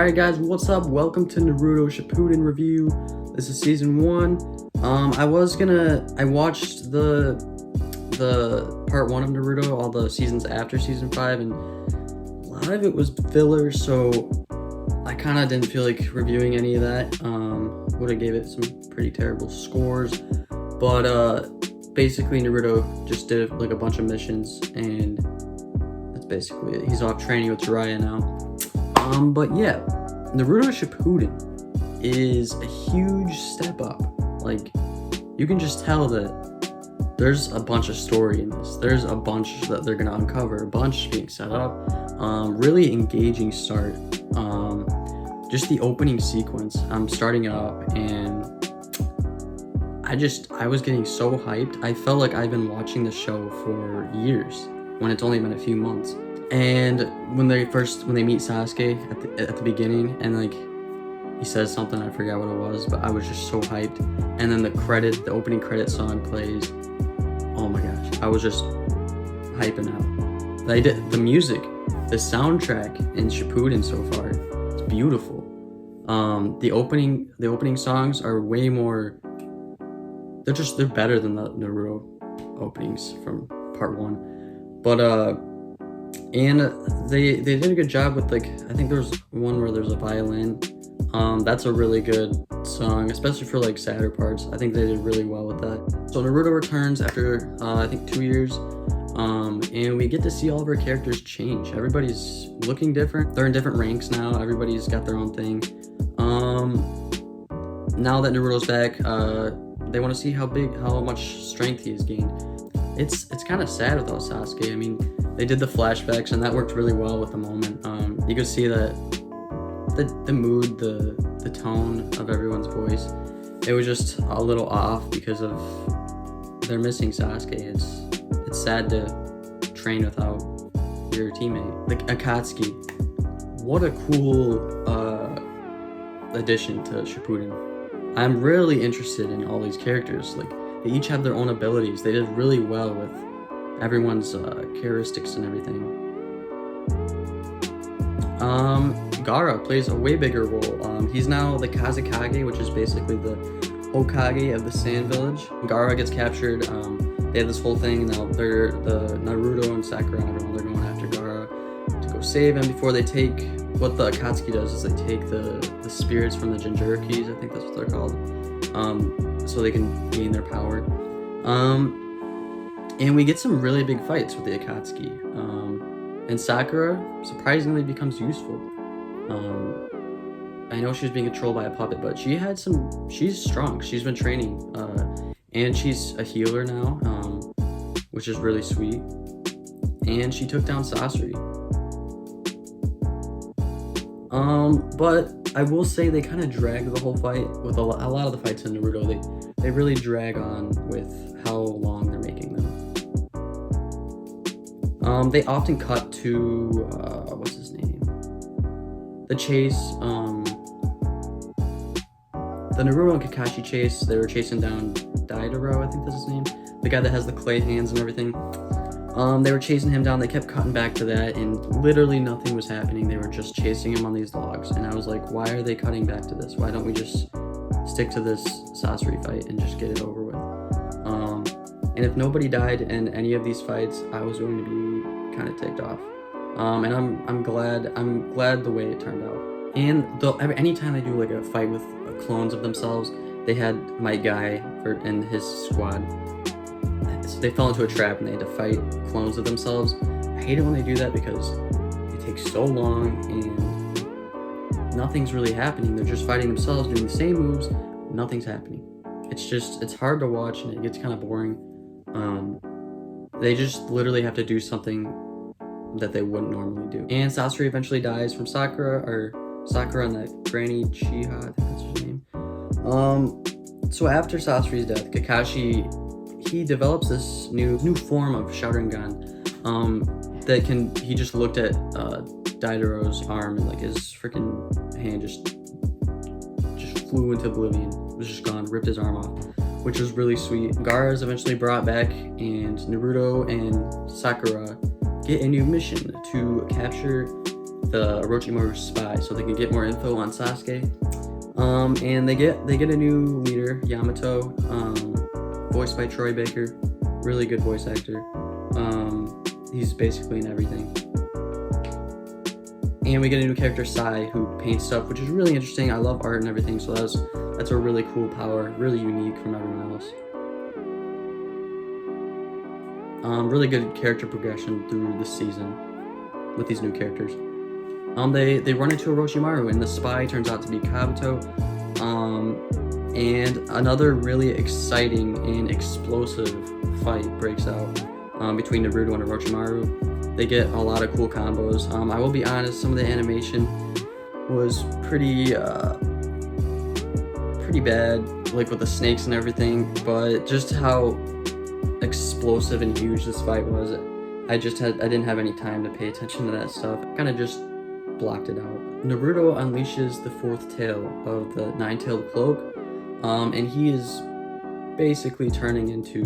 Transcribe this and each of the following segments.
Alright guys, what's up? Welcome to Naruto Shippuden review. This is season 1. I watched the part 1 of Naruto, all the seasons after season 5, and a lot of it was filler, so I kind of didn't feel like reviewing any of that. Would have gave it some pretty terrible scores, but basically Naruto just did like a bunch of missions, and that's basically it. He's off training with Jiraiya now. But yeah, Naruto Shippuden is a huge step up. Like, you can just tell that there's a bunch of story in this. There's a bunch that they're gonna uncover, a bunch being set up. Really engaging start. Just the opening sequence. I'm starting it up, and I was getting so hyped. I felt like I've been watching the show for years when it's only been a few months. And when they meet Sasuke at the beginning, and like he says something, I forgot what it was, but I was just so hyped. And then the opening credit song plays. Oh my gosh, I was just hyping out. The music, the soundtrack in Shippuden so far, it's beautiful. The opening songs are way more. They're better than the Naruto openings from part 1, but and they did a good job with, like, I think there was one where there's a violin. That's a really good song, especially for like sadder parts. I think they did really well with that. So Naruto returns after I think 2 years, and we get to see all of our characters change. Everybody's looking different. They're in different ranks now. Everybody's got their own thing. Now that Naruto's back, they want to see how much strength he has gained. It's kind of sad without Sasuke. I mean, they did the flashbacks, and that worked really well with the moment. You could see that the mood, the tone of everyone's voice, it was just a little off because of they're missing Sasuke. It's sad to train without your teammate. Like Akatsuki, what a cool addition to Shippuden. I'm really interested in all these characters. Like, they each have their own abilities. They did really well with everyone's characteristics and everything. Gaara plays a way bigger role. He's now the Kazekage, which is basically the Hokage of the Sand Village. Gaara gets captured. They have this whole thing. Now the Naruto and Sakura and everyone, they're going after Gaara to go save him before they take. What the Akatsuki does is they take the spirits from the Jinchurikis, I think that's what they're called, so they can gain their power. And we get some really big fights with the Akatsuki. And Sakura surprisingly becomes useful. I know she was being controlled by a puppet, but she's strong. She's been training, and she's a healer now, which is really sweet. And she took down Sasori. But I will say they kind of drag the whole fight with a lot of the fights in Naruto. They really drag on with how long they're making them. They often cut to what's his name? The chase. The Naruto and Kakashi chase. They were chasing down Daidaro, I think that's his name. The guy that has the clay hands and everything. They were chasing him down. They kept cutting back to that, and literally nothing was happening. They were just chasing him on these logs, and I was like, why are they cutting back to this? Why don't we just stick to this Sasori fight and just get it over with? And if nobody died in any of these fights, I was going to be kind of ticked off. And I'm glad the way it turned out. And anytime they do like a fight with clones of themselves, they had my guy and his squad. So they fell into a trap and they had to fight clones of themselves. I hate it when they do that because it takes so long and nothing's really happening. They're just fighting themselves, doing the same moves. Nothing's happening. It's hard to watch, and it gets kind of boring. They just literally have to do something that they wouldn't normally do. And Sasori eventually dies from Sakura and that Granny Chiha, I think that's her name. So after Sasori's death, Kakashi, he develops this new form of Sharingan. He just looked at Daidaro's arm, and like his freaking hand just flew into oblivion. It was just gone, ripped his arm off, which was really sweet. Gaara is eventually brought back, and Naruto and Sakura get a new mission to capture the Orochimaru spy, so they can get more info on Sasuke. And they get a new leader, Yamato, voiced by Troy Baker, really good voice actor. He's basically in everything. And we get a new character, Sai, who paints stuff, which is really interesting. I love art and everything, so that's a really cool power, really unique from everyone else. Really good character progression through the season with these new characters. They run into Orochimaru, and the spy turns out to be Kabuto. And another really exciting and explosive fight breaks out between Naruto and Orochimaru. They get a lot of cool combos. I will be honest, some of the animation was pretty bad, like with the snakes and everything, but just how explosive and huge this fight was, I didn't have any time to pay attention to that stuff. Kind of just blocked it out. Naruto unleashes the fourth tail of the nine-tailed cloak, and he is basically turning into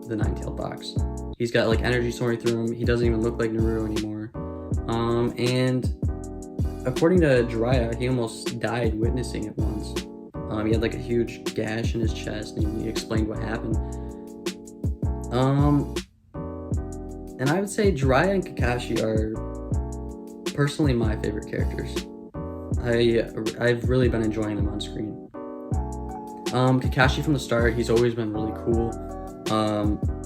the nine-tailed fox. He's got like energy soaring through him. He doesn't even look like Naruto anymore. And according to Jiraiya, he almost died witnessing it once. He had like a huge gash in his chest, and he explained what happened. And I would say Jiraiya and Kakashi are personally my favorite characters. I've really been enjoying them on screen. Kakashi from the start, he's always been really cool.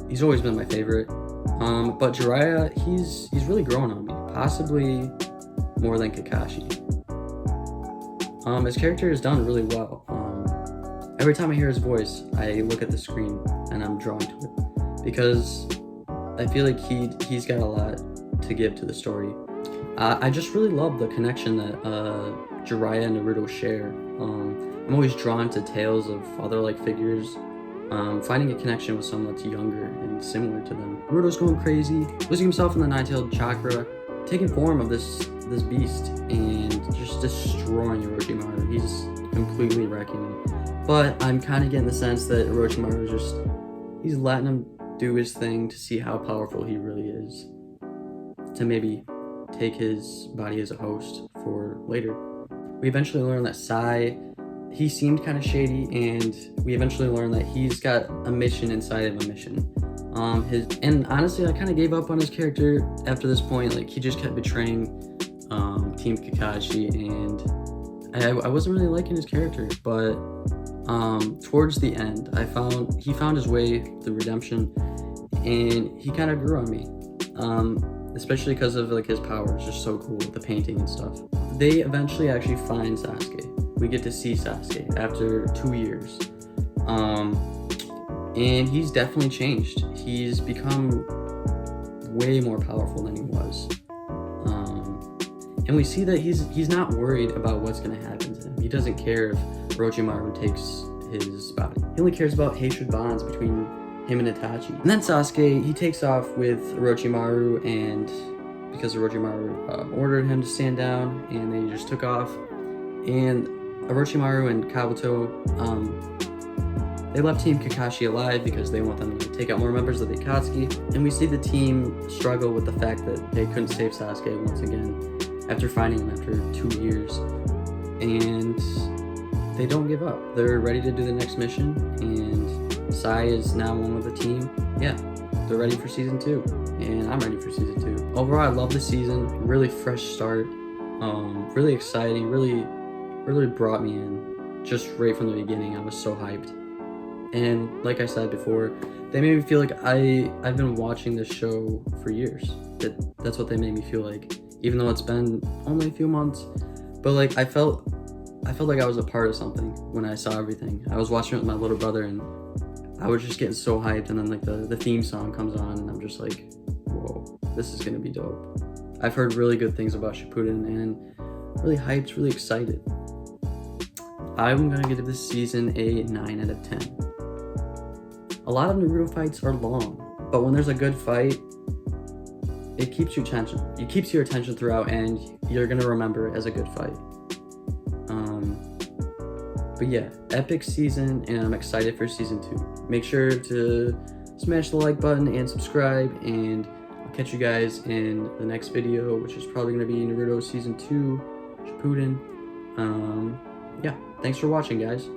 He's always been my favorite. But Jiraiya, he's really growing on me, possibly more than Kakashi. His character is done really well. Every time I hear his voice, I look at the screen and I'm drawn to it because I feel like he's got a lot to give to the story. I just really love the connection that Jiraiya and Naruto share. I'm always drawn to tales of father-like figures. Finding a connection with someone that's younger and similar to them. Naruto's going crazy, losing himself in the nine-tailed chakra, taking form of this beast, and just destroying Orochimaru. He's completely wrecking him. But I'm kind of getting the sense that Orochimaru he's letting him do his thing to see how powerful he really is. To maybe take his body as a host for later. We eventually learn that Sai, he seemed kind of shady, and we eventually learn that he's got a mission inside of a mission. And honestly, I kind of gave up on his character after this point. Like, he just kept betraying Team Kakashi, and I wasn't really liking his character. But towards the end, he found his way through redemption, and he kind of grew on me. Especially because of like his power. It's just so cool, the painting and stuff. They eventually actually find Sasuke. We get to see Sasuke after 2 years. And he's definitely changed. He's become way more powerful than he was. And we see that he's not worried about what's gonna happen to him. He doesn't care if Orochimaru takes his body. He only cares about hatred bonds between him and Itachi. And then Sasuke, he takes off with Orochimaru, and because Orochimaru ordered him to stand down, and they just took off. And Orochimaru and Kabuto, they left Team Kakashi alive because they want them to take out more members of the Akatsuki. And we see the team struggle with the fact that they couldn't save Sasuke once again after finding him after 2 years. And they don't give up. They're ready to do the next mission, and Sai is now one with the team. Yeah, they're ready for season 2, and I'm ready for season 2. Overall, I love the season. Really fresh start. Really exciting. Really brought me in. Just right from the beginning, I was so hyped. And like I said before, they made me feel like I've been watching this show for years. That's what they made me feel like, even though it's been only a few months. But like I felt like I was a part of something when I saw everything. I was watching it with my little brother, and I was just getting so hyped. And then like the theme song comes on, and I'm just like, whoa, this is gonna be dope. I've heard really good things about Shippuden, and really hyped, really excited. I'm gonna give this season a 9 out of 10. A lot of Naruto fights are long, but when there's a good fight, it keeps your attention. It keeps your attention throughout, and you're gonna remember it as a good fight. But yeah, epic season, and I'm excited for season 2. Make sure to smash the like button and subscribe, and I'll catch you guys in the next video, which is probably going to be Naruto Season 2, Shippuden. Yeah, thanks for watching, guys.